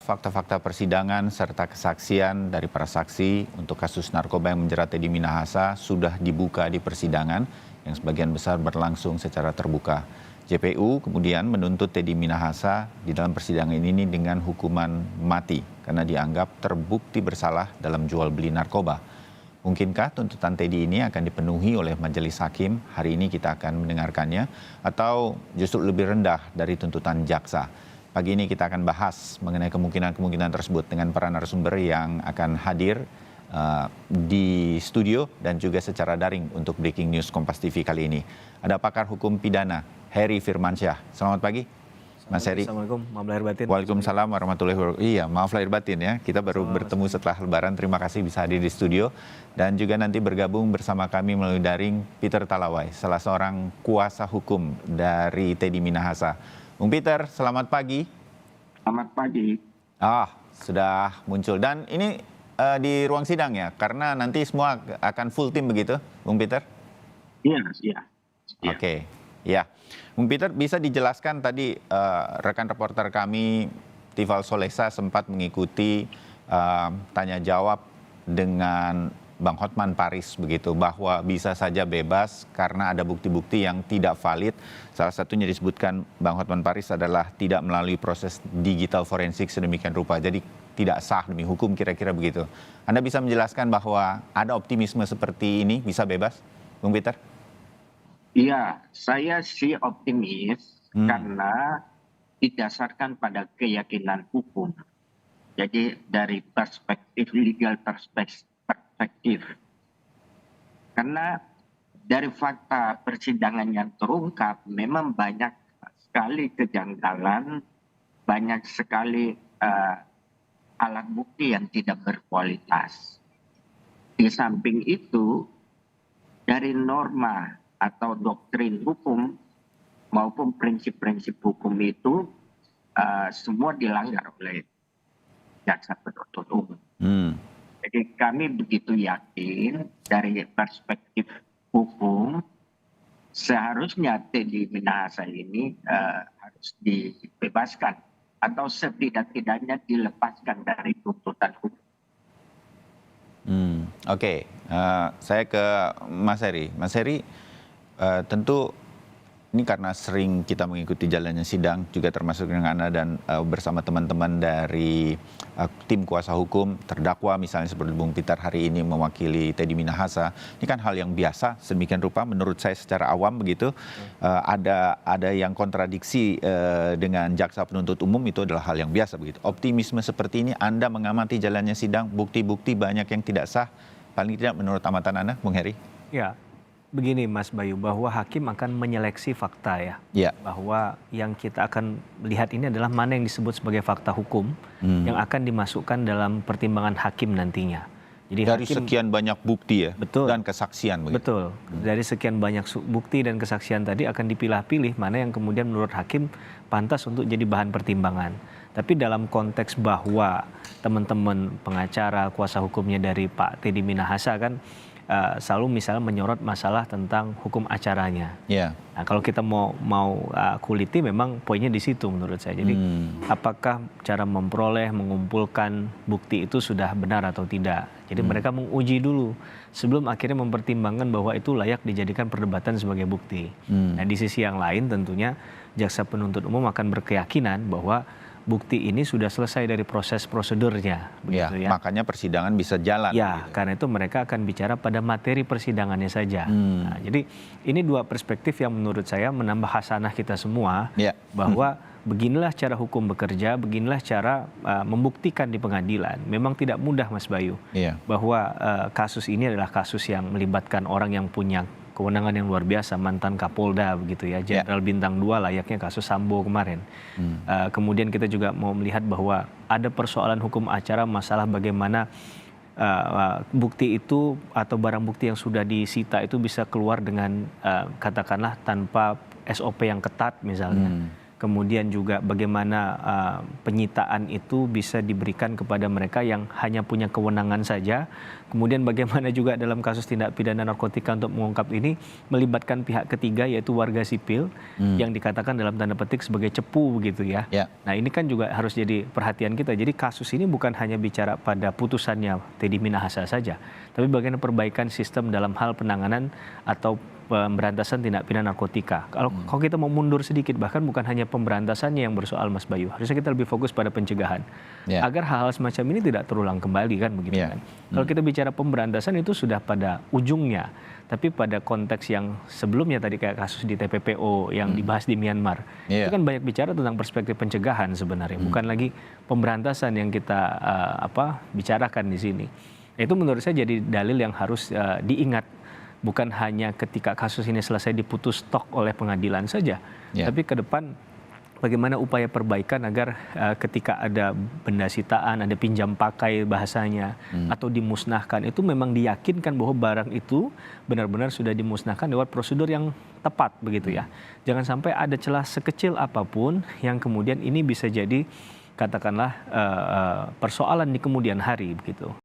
fakta-fakta persidangan serta kesaksian dari para saksi untuk kasus narkoba yang menjerat Teddy Minahasa sudah dibuka di persidangan yang sebagian besar berlangsung secara terbuka. JPU kemudian menuntut Teddy Minahasa di dalam persidangan ini dengan hukuman mati karena dianggap terbukti bersalah dalam jual beli narkoba. Mungkinkah tuntutan Teddy ini akan dipenuhi oleh majelis hakim? Hari ini kita akan mendengarkannya atau justru lebih rendah dari tuntutan jaksa. Pagi ini kita akan bahas mengenai kemungkinan-kemungkinan tersebut dengan para narasumber yang akan hadir di studio dan juga secara daring untuk Breaking News Kompas TV kali ini. Ada pakar hukum pidana Heri Firmansyah. Selamat pagi, Mas Heri. Assalamualaikum, maaf lahir batin. Waalaikumsalam warahmatullahi wabarakatuh. Iya, maaf lahir batin ya. Kita baru bertemu setelah Lebaran. Terima kasih bisa hadir di studio. Dan juga nanti bergabung bersama kami melalui daring Peter Talawai, salah seorang kuasa hukum dari Teddy Minahasa. Bung Peter, selamat pagi. Selamat pagi. Sudah muncul. Dan ini di ruang sidang ya, karena nanti semua akan full tim begitu, Bung Peter? Iya. Oke, ya. Bung Peter, bisa dijelaskan tadi rekan reporter kami, Tifal Solesa, sempat mengikuti tanya jawab dengan Bang Hotman Paris begitu, bahwa bisa saja bebas karena ada bukti-bukti yang tidak valid. Salah satunya disebutkan Bang Hotman Paris adalah tidak melalui proses digital forensik sedemikian rupa. Jadi tidak sah demi hukum, kira-kira begitu. Anda bisa menjelaskan bahwa ada optimisme seperti ini bisa bebas, Bung Peter? Iya, saya sih optimis karena didasarkan pada keyakinan hukum. Jadi dari perspektif legal perspektif. Karena dari fakta persidangan yang terungkap memang banyak sekali kejanggalan, banyak sekali alat bukti yang tidak berkualitas. Di samping itu, dari norma atau doktrin hukum maupun prinsip-prinsip hukum itu semua dilanggar oleh jaksa penuntut umum. Jadi kami begitu yakin dari perspektif hukum seharusnya Teddy Minahasa ini harus dibebaskan atau setidak-tidaknya dilepaskan dari tuntutan hukum. Oke. Saya ke Mas Heri. Mas Heri, tentu ini karena sering kita mengikuti jalannya sidang, juga termasuk dengan Anda dan bersama teman-teman dari tim kuasa hukum, terdakwa misalnya seperti Bung Peter hari ini mewakili Teddy Minahasa. Ini kan hal yang biasa, sedemikian rupa menurut saya secara awam begitu. Ada yang kontradiksi dengan jaksa penuntut umum, itu adalah hal yang biasa begitu. Optimisme seperti ini, Anda mengamati jalannya sidang, bukti-bukti banyak yang tidak sah, paling tidak menurut amatan Anda, Bung Heri? Ya, begini Mas Bayu, bahwa hakim akan menyeleksi fakta ya. Bahwa yang kita akan lihat ini adalah mana yang disebut sebagai fakta hukum yang akan dimasukkan dalam pertimbangan hakim nantinya. Jadi dari hakim, sekian banyak bukti ya, betul, dan kesaksian begitu. Betul, dari sekian banyak bukti dan kesaksian tadi akan dipilah-pilih mana yang kemudian menurut hakim pantas untuk jadi bahan pertimbangan. Tapi dalam konteks bahwa teman-teman pengacara, kuasa hukumnya dari Pak Teddy Minahasa kan selalu misalnya menyorot masalah tentang hukum acaranya. Nah, kalau kita mau kuliti memang poinnya di situ menurut saya. Jadi apakah cara memperoleh, mengumpulkan bukti itu sudah benar atau tidak. Jadi mereka menguji dulu sebelum akhirnya mempertimbangkan bahwa itu layak dijadikan perdebatan sebagai bukti. Nah, di sisi yang lain tentunya jaksa penuntut umum akan berkeyakinan bahwa bukti ini sudah selesai dari proses prosedurnya. Begitu ya. Makanya persidangan bisa jalan. Ya, gitu. Karena itu mereka akan bicara pada materi persidangannya saja. Nah, jadi ini dua perspektif yang menurut saya menambah hasanah kita semua. Bahwa beginilah cara hukum bekerja, beginilah cara membuktikan di pengadilan. Memang tidak mudah Mas Bayu. Bahwa kasus ini adalah kasus yang melibatkan orang yang punya kewenangan yang luar biasa, mantan Kapolda begitu ya, Jenderal Bintang 2 layaknya kasus Sambo kemarin. Kemudian kita juga mau melihat bahwa ada persoalan hukum acara, masalah bagaimana bukti itu atau barang bukti yang sudah disita itu bisa keluar dengan katakanlah tanpa SOP yang ketat misalnya. kemudian juga bagaimana penyitaan itu bisa diberikan kepada mereka yang hanya punya kewenangan saja, kemudian bagaimana juga dalam kasus tindak pidana narkotika untuk mengungkap ini melibatkan pihak ketiga yaitu warga sipil yang dikatakan dalam tanda petik sebagai cepu begitu ya. Nah ini kan juga harus jadi perhatian kita. Jadi kasus ini bukan hanya bicara pada putusannya Teddy Minahasa saja, tapi bagaimana perbaikan sistem dalam hal penanganan atau pemberantasan tindak pidana narkotika. Kalau kita mau mundur sedikit, bahkan bukan hanya pemberantasannya yang bersoal, Mas Bayu. Harusnya kita lebih fokus pada pencegahan. Agar hal-hal semacam ini tidak terulang kembali kan begitu kan. Kalau kita bicara pemberantasan itu sudah pada ujungnya. Tapi pada konteks yang sebelumnya tadi kayak kasus di TPPO yang dibahas di Myanmar. Itu kan banyak bicara tentang perspektif pencegahan sebenarnya. Bukan lagi pemberantasan yang kita bicarakan di sini. Itu menurut saya jadi dalil yang harus diingat. Bukan hanya ketika kasus ini selesai diputus tok oleh pengadilan saja, tapi ke depan bagaimana upaya perbaikan agar ketika ada benda sitaan, ada pinjam pakai bahasanya, atau dimusnahkan, itu memang diyakinkan bahwa barang itu benar-benar sudah dimusnahkan lewat prosedur yang tepat begitu ya. Jangan sampai ada celah sekecil apapun yang kemudian ini bisa jadi katakanlah persoalan di kemudian hari begitu.